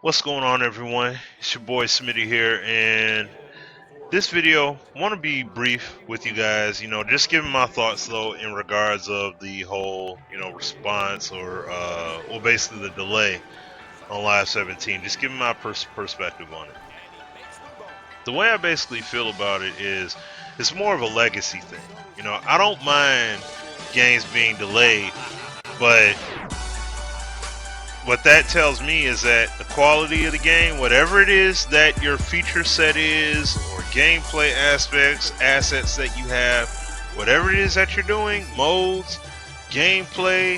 What's going on, everyone? It's your boy Smitty here, and this video I want to be brief with you guys. Just giving my thoughts though in regards of the whole response or basically the delay on Live 17. Just giving my perspective on it. The way I basically feel about it is it's more of a legacy thing. I don't mind games being delayed, but what that tells me is that the quality of the game, whatever it is that your feature set is, or gameplay aspects, assets that you have, whatever it is that you're doing, modes, gameplay,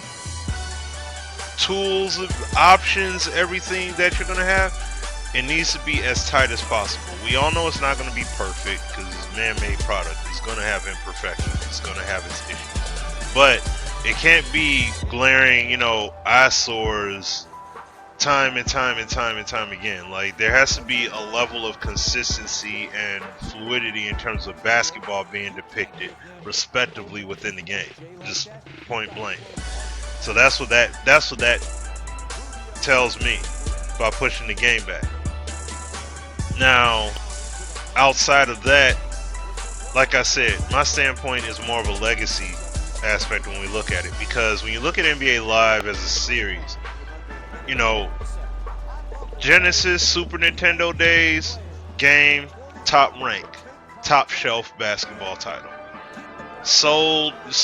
tools, options, everything that you're going to have, it needs to be as tight as possible. We all know it's not going to be perfect because it's a man-made product. It's going to have imperfections. It's going to have its issues. But it can't be glaring, eyesores time and time and time and time again. Like, there has to be a level of consistency and fluidity in terms of basketball being depicted respectively within the game. Just point blank. So that's what that tells me by pushing the game back. Now, outside of that, like I said, my standpoint is more of a legacy aspect when we look at it, because when you look at NBA Live as a series, Genesis, Super Nintendo days, game, top rank, top shelf basketball title. Sold, was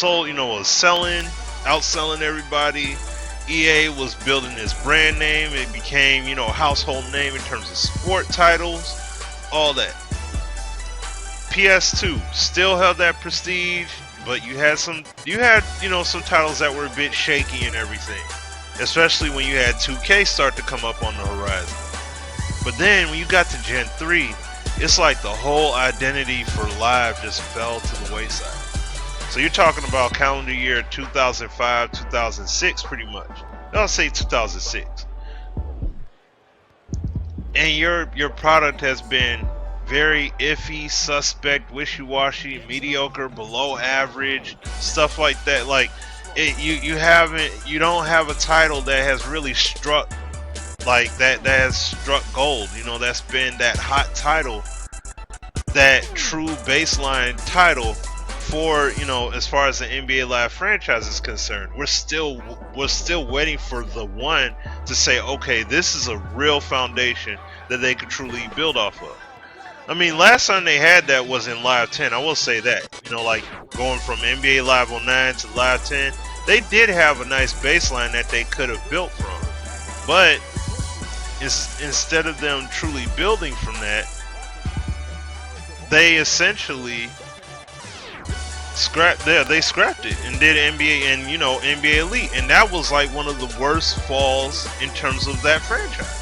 selling, outselling everybody. EA was building this brand name. It became, a household name in terms of sport titles, all that. PS2 still held that prestige, but you had some titles that were a bit shaky and everything, especially when you had 2K start to come up on the horizon. But then when you got to Gen 3, it's like the whole identity for Live just fell to the wayside. So you're talking about calendar year 2005, 2006 pretty much. I'll say 2006. And your product has been very iffy, suspect, wishy-washy, mediocre, below average, stuff like that. Like, you don't have a title that has really struck like that has struck gold. That's been that hot title, that true baseline title for, as far as the NBA Live franchise is concerned. We're still waiting for the one to say, okay, this is a real foundation that they could truly build off of. I mean, last time they had that was in Live 10. I will say that. Like going from NBA Live 09 to Live 10, they did have a nice baseline that they could have built from. But instead of them truly building from that, they essentially scrapped it and did NBA and NBA Elite, and that was like one of the worst falls in terms of that franchise.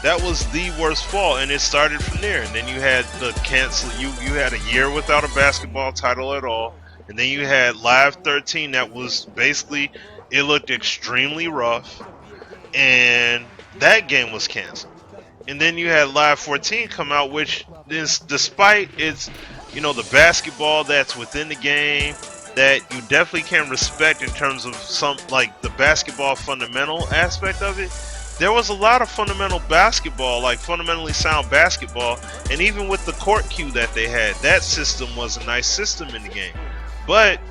That was the worst fall, and it started from there. And then you had the cancel. You had a year without a basketball title at all, and then you had Live 13 that was basically, it looked extremely rough, and that game was canceled. And then you had Live 14 come out, which is, despite its the basketball that's within the game that you definitely can respect in terms of some, like, the basketball fundamental aspect of it. There was a lot of fundamental basketball, like fundamentally sound basketball, and even with the court cue that they had, that system was a nice system in the game. But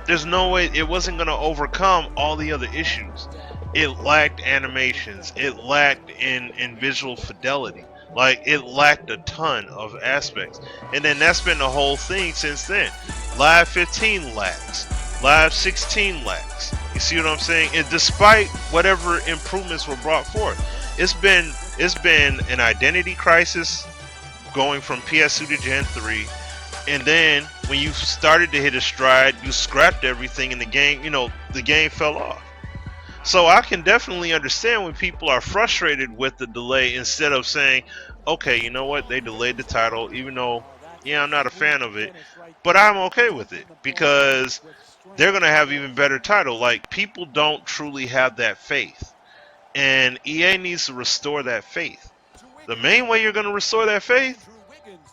there's no way it wasn't going to overcome all the other issues. It lacked animations. It lacked in visual fidelity. Like, it lacked a ton of aspects. And then that's been the whole thing since then. Live 15 lacks. Live 16 lacks. You see what I'm saying? And despite whatever improvements were brought forth, it's been an identity crisis going from PS2 to Gen 3. And then when you started to hit a stride, you scrapped everything and the game, the game fell off. So I can definitely understand when people are frustrated with the delay, instead of saying, okay, you know what, they delayed the title, even though, yeah, I'm not a fan of it, but I'm okay with it because they're going to have even better title. Like, people don't truly have that faith, and EA needs to restore that faith. The main way you're going to restore that faith,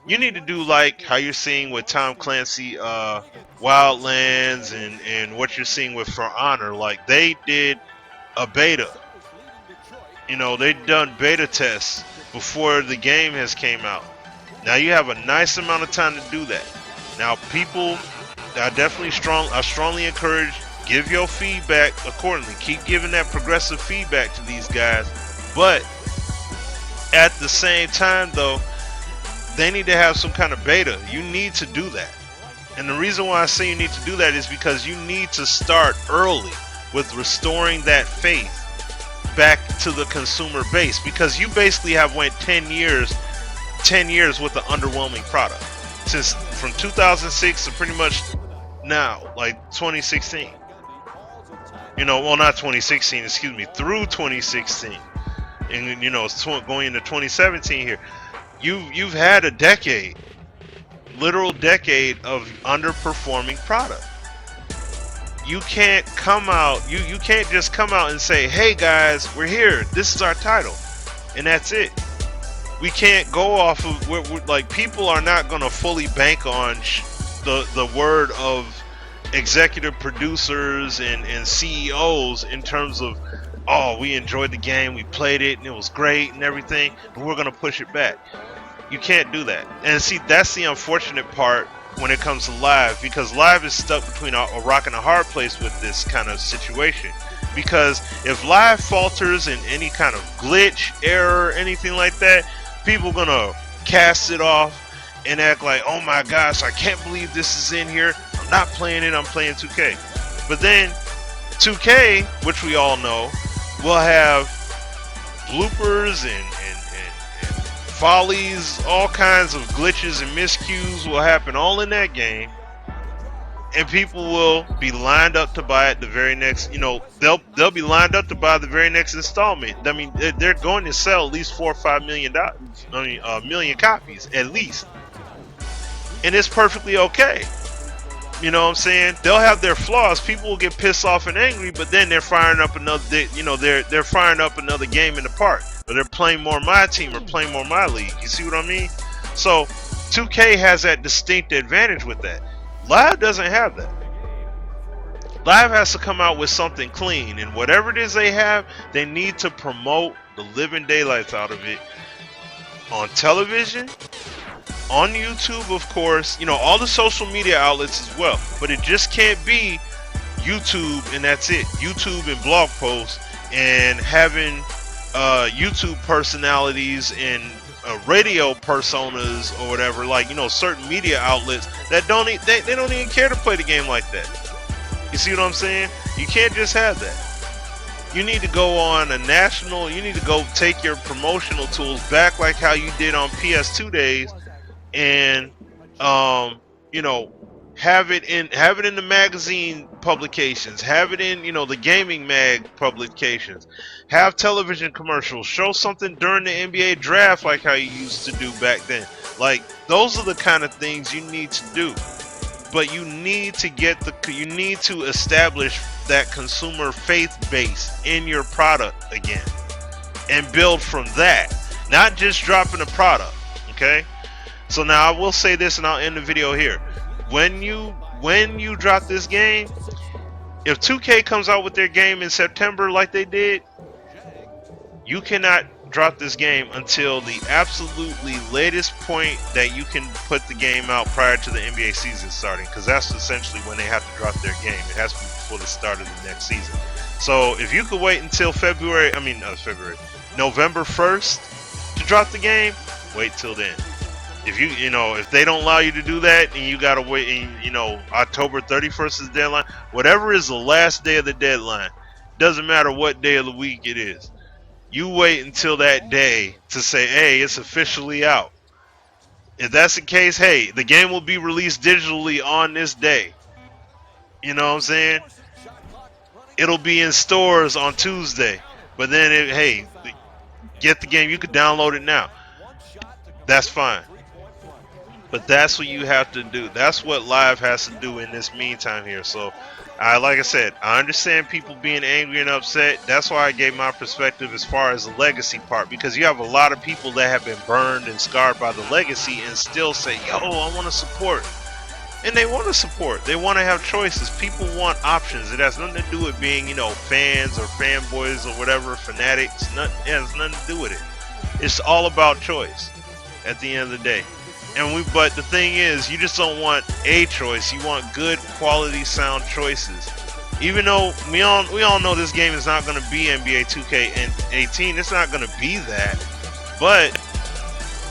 you need to do like how you're seeing with Tom Clancy, Wildlands, and what you're seeing with For Honor. Like, they did a beta, You know, they've done beta tests before the game has came out. Now you have a nice amount of time to do that. Now people, I strongly encourage, give your feedback accordingly. Keep giving that progressive feedback to these guys. But at the same time though, they need to have some kind of beta. You need to do that. And the reason why I say you need to do that is because you need to start early with restoring that faith back to the consumer base, because you basically have went 10 years with an underwhelming product since from 2006 to pretty much now, like 2016. You know, well, not 2016, excuse me, through 2016, and you know, it's going into 2017 here. You've had a decade, literal decade of underperforming product. You can't come out, you can't just come out and say, hey guys, we're here, this is our title, and that's it. We can't go off of, we're like, people are not going to fully bank on the word of executive producers and CEOs in terms of, oh, we enjoyed the game, we played it, and it was great and everything, but we're going to push it back. You can't do that. And see, that's the unfortunate part when it comes to live, because live is stuck between a rock and a hard place with this kind of situation. Because if live falters in any kind of glitch, error, anything like that, people are gonna cast it off and act like, oh my gosh, I can't believe this is in here, I'm not playing it, I'm playing 2K. But then 2K, which we all know, will have bloopers and follies, all kinds of glitches and miscues will happen all in that game, and people will be lined up to buy it the very next, you know, they'll be lined up to buy the very next installment. I mean, they're going to sell at least 4 or 5 million million copies at least, and it's perfectly okay. You know what I'm saying? They'll have their flaws. People will get pissed off and angry, but then they're firing up another, you know, they're firing up another game in the park. Or they're playing more my team or playing more my league. You see what I mean? So 2K has that distinct advantage with that. Live doesn't have that. Live has to come out with something clean, and whatever it is they have, they need to promote the living daylights out of it on television, on YouTube, of course, you know, all the social media outlets as well. But it just can't be YouTube and that's it. YouTube and blog posts and having YouTube personalities and radio personas or whatever, like, you know, certain media outlets that don't they don't even care to play the game like that. You see what I'm saying? You can't just have that. You need to go on a national, you need to go take your promotional tools back like how you did on PS2 days, and you know, have it in the magazine publications, have it in, you know, the gaming mag publications, have television commercials, show something during the NBA draft like how you used to do back then. Like, those are the kind of things you need to do. But you need to establish that consumer faith base in your product again and build from that, not just dropping a product. Okay? So now I will say this and I'll end the video here. When you drop this game, if 2K comes out with their game in September like they did, you cannot drop this game until the absolutely latest point that you can put the game out prior to the NBA season starting, because that's essentially when they have to drop their game. It has to be before the start of the next season. So if you could wait until November 1st to drop the game, wait till then. If they don't allow you to do that and you gotta wait, and October 31st is the deadline, whatever is the last day of the deadline, doesn't matter what day of the week it is, you wait until that day to say, hey, it's officially out. If that's the case, hey, the game will be released digitally on this day. You know what I'm saying? It'll be in stores on Tuesday. But then, hey, get the game. You could download it now. That's fine. But that's what you have to do. That's what Live has to do in this meantime here. So, like I said, I understand people being angry and upset. That's why I gave my perspective as far as the legacy part, because you have a lot of people that have been burned and scarred by the legacy and still say, yo, I want to support. And they want to support. They want to have choices. People want options. It has nothing to do with being, fans or fanboys or whatever, fanatics. It has nothing to do with it. It's all about choice at the end of the day. But the thing is, you just don't want a choice. You want good quality sound choices. Even though we all know this game is not going to be NBA 2K18, it's not going to be that. But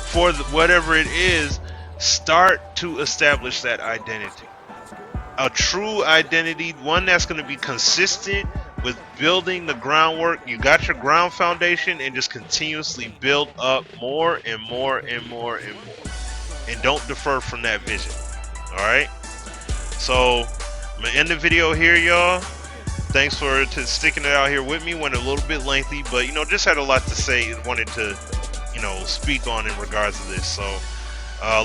for whatever it is, start to establish that identity. A true identity, one that's going to be consistent with building the groundwork. You got your ground foundation, and just continuously build up more and more and more and more. And don't defer from that vision. Alright? So, I'm going to end the video here, y'all. Thanks for sticking it out here with me. Went a little bit lengthy, but, just had a lot to say and wanted to, speak on in regards to this. So,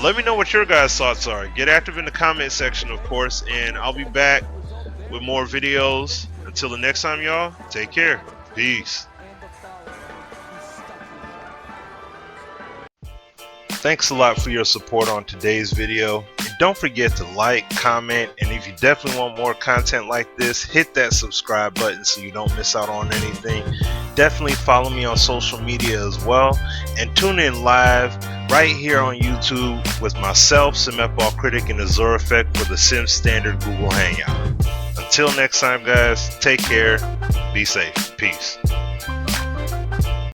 let me know what your guys' thoughts are. Get active in the comment section, of course, and I'll be back with more videos. Until the next time, y'all, take care. Peace. Thanks a lot for your support on today's video. And don't forget to like, comment, and if you definitely want more content like this, hit that subscribe button so you don't miss out on anything. Definitely follow me on social media as well, and tune in live right here on YouTube with myself, SimFBallCritic, and Azure Effect for the Sim Standard Google Hangout. Until next time, guys, take care, be safe, peace.